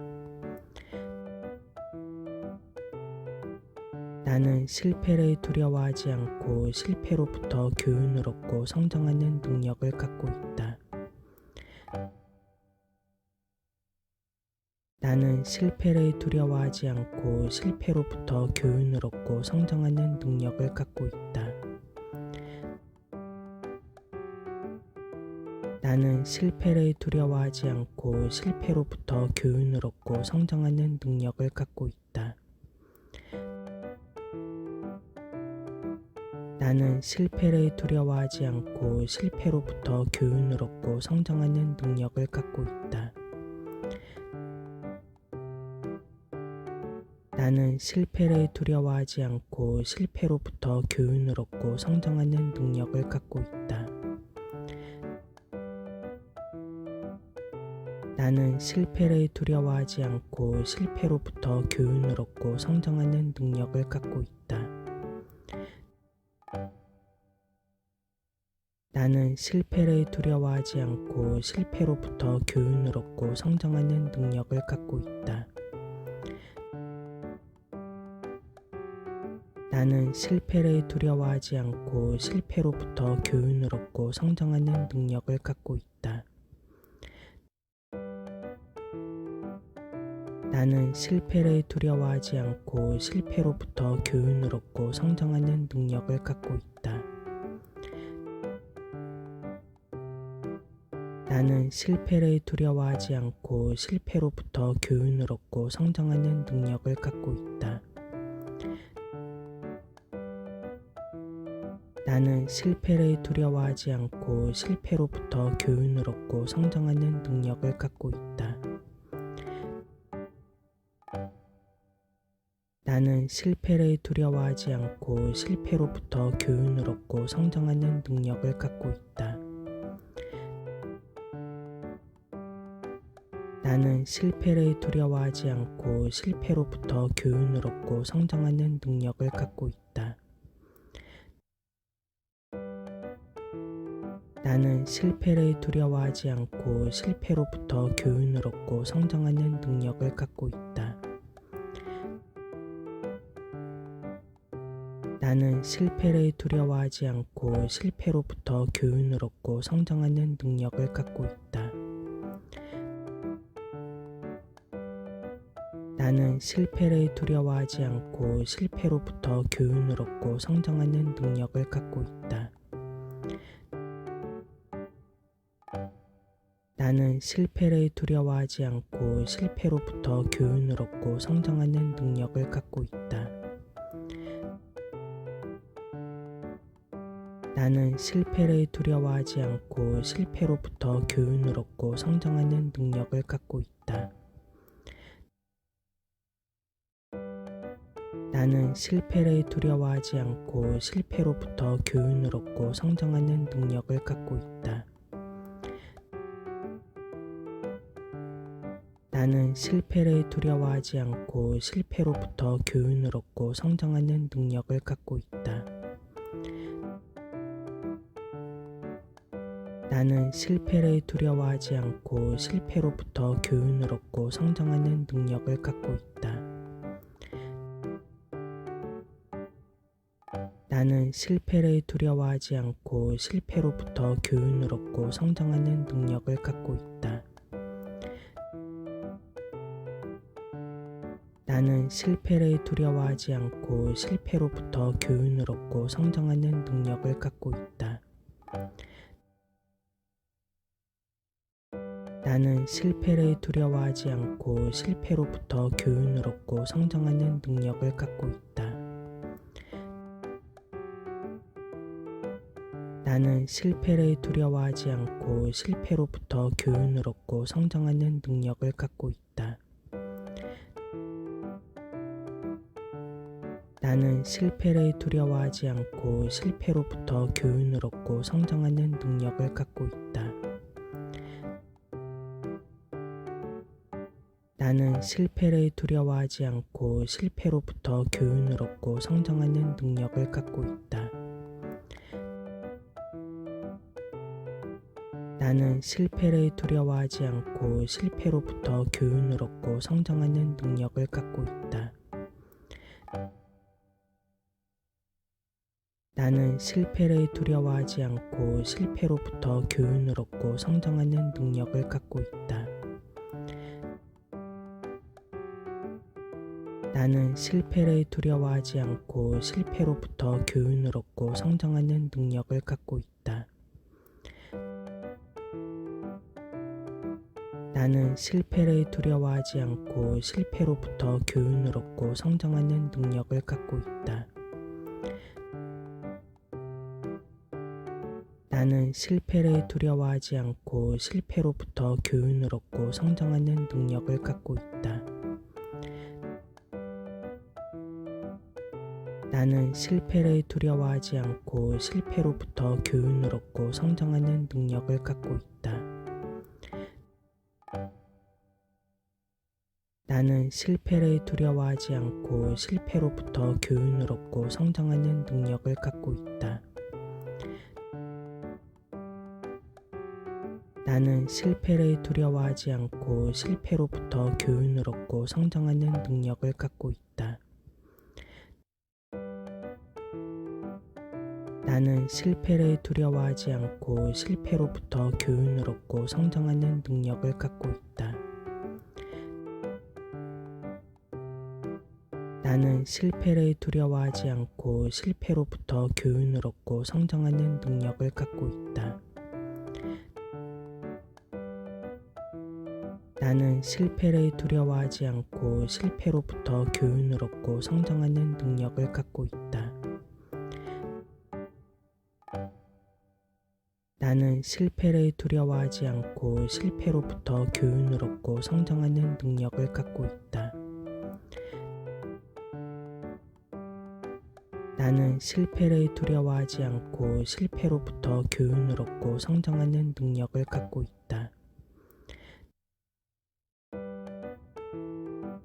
나는 실패를 두려워하지 않고 실패로부터 교훈을 얻고 성장하는 능력을 갖고 있다. 나는 실패를 두려워하지 않고 실패로부터 교훈을 얻고 성장하는 능력을 갖고 있다. 나는 실패를 두려워하지 않고 실패로부터 교훈을 얻고 성장하는 능력을 갖고 있다. 나는 실패를 두려워하지 않고 실패로부터 교훈을 얻고 성장하는 능력을 갖고 있다. 나는 실패를 두려워하지 않고 실패로부터 교훈을 얻고 성장하는 능력을 갖고 있다. 나는 실패를 두려워하지 않고 실패로부터 교훈을 얻고 성장하는 능력을 갖고 있다. 나는 실패를 두려워하지 않고 실패로부터 교훈을 얻고 성장하는 능력을 갖고 있다. 나는 실패를 두려워하지 않고 실패로부터 교훈을 얻고 성장하는 능력을 갖고 있다. 나는 실패를 두려워하지 않고 실패로부터 교훈을 얻고 성장하는 능력을 갖고 있다. 나는 실패를 두려워하지 않고 실패로부터 교훈을 얻고 성장하는 능력을 갖고 있다. 나는 실패를 두려워하지 않고 실패로부터 교훈을 얻고 성장하는 능력을 갖고 있다. 나는 실패를 두려워하지 않고 실패로부터 교훈을 얻고 성장하는 능력을 갖고 있다. 나는 실패를 두려워하지 않고 실패로부터 교훈을 얻고 성장하는 능력을 갖고 있다. 나는 실패를 두려워하지 않고 실패로부터 교훈을 얻고 성장하는 능력을 갖고 있다. 나는 실패를 두려워하지 않고 실패로부터 교훈을 얻고 성장하는 능력을 갖고 있다. 나는 실패를 두려워하지 않고 실패로부터 교훈을 얻고 성장하는 능력을 갖고 있다. 나는 실패를 두려워하지 않고 실패로부터 교훈을 얻고 성장하는 능력을 갖고 있다. 나는 실패를 두려워하지 않고 실패로부터 교훈을 얻고 성장하는 능력을 갖고 있다. 나는 실패를 두려워하지 않고 실패로부터 교훈을 얻고 성장하는 능력을 갖고 있다. 나는 실패를 두려워하지 않고 실패로부터 교훈을 얻고 성장하는 능력을 갖고 있다. 나는 실패를 두려워하지 않고 실패로부터 교훈을 얻고 성장하는 능력을 갖고 있다. 나는 실패를 두려워하지 않고 실패로부터 교훈을 얻고 성장하는 능력을 갖고 있다. 나는 실패를 두려워하지 않고 실패로부터 교훈을 얻고 성장하는 능력을 갖고 있다. 나는 실패를 두려워하지 않고 실패로부터 교훈을 얻고 성장하는 능력을 갖고 있다. 나는 실패를 두려워하지 않고 실패로부터 교훈을 얻고 성장하는 능력을 갖고 있다. 나는 실패를 두려워하지 않고 실패로부터 교훈을 얻고 성장하는 능력을 갖고 있다. 나는 실패를 두려워하지 않고 실패로부터 교훈을 얻고 성장하는 능력을 갖고 있다. 나는 실패를 두려워하지 않고 실패로부터 교훈을 얻고 성장하는 능력을 갖고 있다. 나는 실패를 두려워하지 않고 실패로부터 교훈을 얻고 성장하는 능력을 갖고 있다. 나는 실패를 두려워하지 않고 실패로부터 교훈을 얻고 성장하는 능력을 갖고 있다. 나는 실패를 두려워하지 않고 실패로부터 교훈을 얻고 성장하는 능력을 갖고 있다. 나는 실패를 두려워하지 않고 실패로부터 교훈을 얻고 성장하는 능력을 갖고 있다. 나는 실패를 두려워하지 않고 실패로부터 교훈을 얻고 성장하는 능력을 갖고 있다. 나는 실패를 두려워하지 않고 실패로부터 교훈을 얻고 성장하는 능력을 갖고 있다. 나는 실패를 두려워하지 않고 실패로부터 교훈을 얻고 성장하는 능력을 갖고 있다. 나는 실패를 두려워하지 않고 실패로부터 교훈을 얻고 성장하는 능력을 갖고 있다. 나는 실패를 두려워하지 않고 실패로부터 교훈을 얻고 성장하는 능력을 갖고 있다. 나는 실패를 두려워하지 않고 실패로부터 교훈을 얻고 성장하는 능력을 갖고 있다. 나는 실패를 두려워하지 않고 실패로부터 교훈을 얻고 성장하는 능력을 갖고 있다. 나는 실패를 두려워하지 않고 실패로부터 교훈을 얻고 성장하는 능력을 갖고 있다.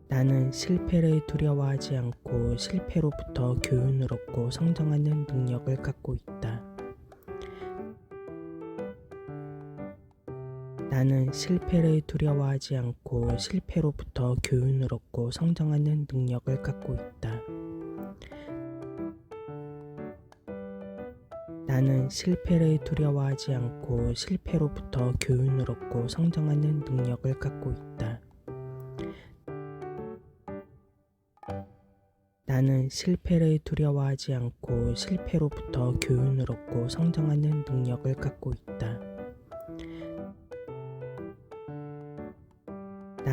나는 실패를 두려워하지 않고 실패로부터 교훈을 얻고 성장하는 능력을 갖고 있다. 나는 실패를 두려워하지 않고 실패로부터 교훈을 얻고 성장하는 능력을 갖고 있다. 나는 실패를 두려워하지 않고 실패로부터 교훈을 얻고 성장하는 능력을 갖고 있다. 나는 실패를 두려워하지 않고 실패로부터 교훈을 얻고 성장하는 능력을 갖고 있다.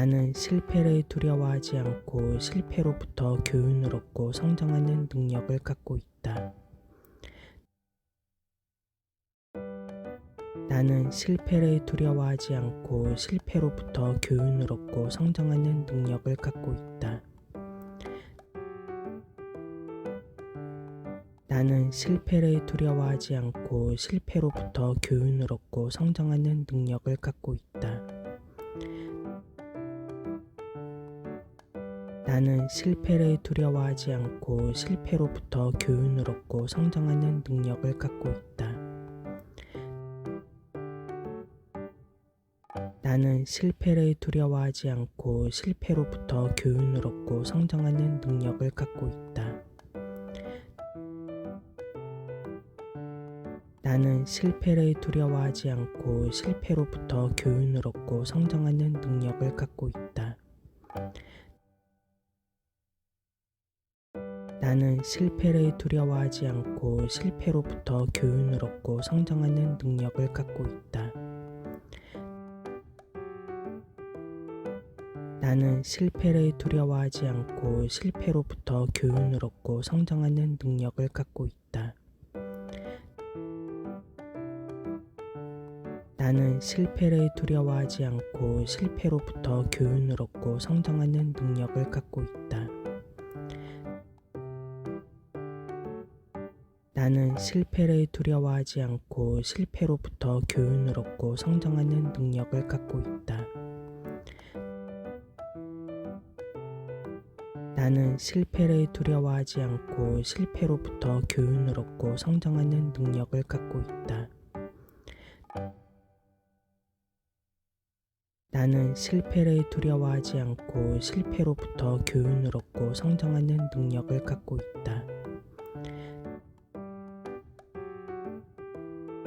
나는 실패를 두려워하지 않고 실패로부터 교훈을 얻고 성장하는 능력을 갖고 있다. 나는 실패를 두려워하지 않고 실패로부터 교훈을 얻고 성장하는 능력을 갖고 있다. 나는 실패를 두려워하지 않고 실패로부터 교훈을 얻고 성장하는 능력을 갖고 있다. 나는 실패를 두려워하지 않고 실패로부터 교훈을 얻고 성장하는 능력을 갖고 있다. 나는 실패를 두려워하지 않고 실패로부터 교훈을 얻고 성장하는 능력을 갖고 있다. 나는 실패를 두려워하지 않고 실패로부터 교훈을 얻고 성장하는 능력을 갖고 있다. 나는 실패를 두려워하지 않고 실패로부터 교훈을 얻고 성장하는 능력을 갖고 있다. 나는 실패를 두려워하지 않고 실패로부터 교훈을 얻고 성장하는 능력을 갖고 있다. 나는 실패를 두려워하지 않고 실패로부터 교훈을 얻고 성장하는 능력을 갖고 있다. 나는 실패를 두려워하지 않고 실패로부터 교훈을 얻고 성장하는 능력을 갖고 있다. 나는 실패를 두려워하지 않고 실패로부터 교훈을 얻고 성장하는 능력을 갖고 있다. 나는 실패를 두려워하지 않고 실패로부터 교훈을 얻고 성장하는 능력을 갖고 있다.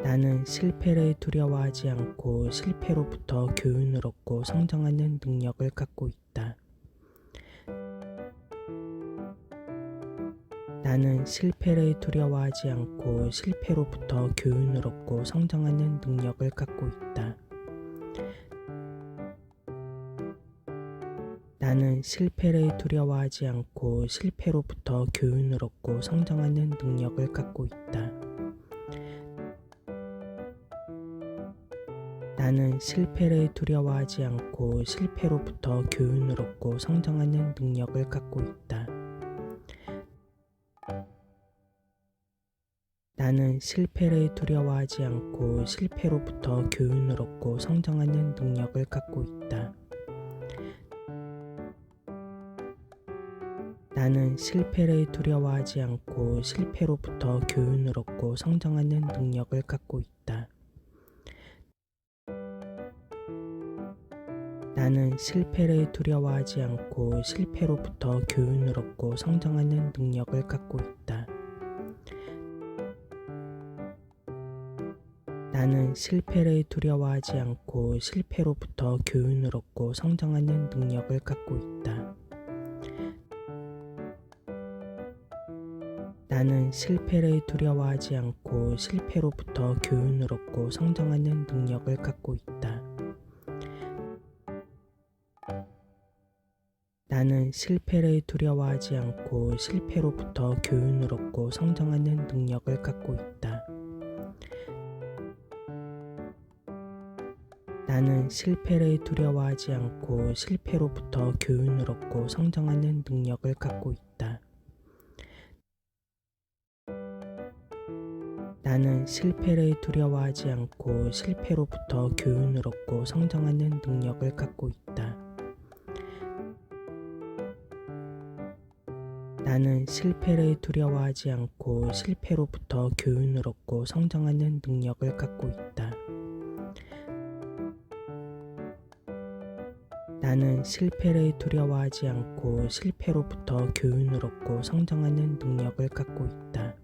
나는 실패를 두려워하지 않고 실패로부터 교훈을 얻고 성장하는 능력을 갖고 있다. 나는 실패를 두려워하지 않고 실패로부터 교훈을 얻고 성장하는 능력을 갖고 있다. 나는 실패를 두려워하지 않고 실패로부터 교훈을 얻고 성장하는 능력을 갖고 있다. 나는 실패를 두려워하지 않고 실패로부터 교훈을 얻고 성장하는 능력을 갖고 있다. 나는 실패를 두려워하지 않고 실패로부터 교훈을 얻고 성장하는 능력을 갖고 있다. 나는 실패를 두려워하지 않고 실패로부터 교훈을 얻고 성장하는 능력을 갖고 있다. 나는 실패를 두려워하지 않고 실패로부터 교훈을 얻고 성장하는 능력을 갖고 있다. 나는 실패를 두려워하지 않고 실패로부터 교훈을 얻고 성장하는 능력을 갖고 있다. 나는 실패를 두려워하지 않고 실패로부터 교훈을 얻고 성장하는 능력을 갖고 있다. 나는 실패를 두려워하지 않고 실패로부터 교훈을 얻고 성장하는 능력을 갖고 있다. 나는 실패를 두려워하지 않고 실패로부터 교훈을 얻고 성장하는 능력을 갖고 있다. 나는 실패를 두려워하지 않고 실패로부터 교훈을 얻고 성장하는 능력을 갖고 있다. 나는 실패를 두려워하지 않고 실패로부터 교훈을 얻고 성장하는 능력을 갖고 있다. 나는 실패를 두려워하지 않고 실패로부터 교훈을 얻고 성장하는 능력을 갖고 있다.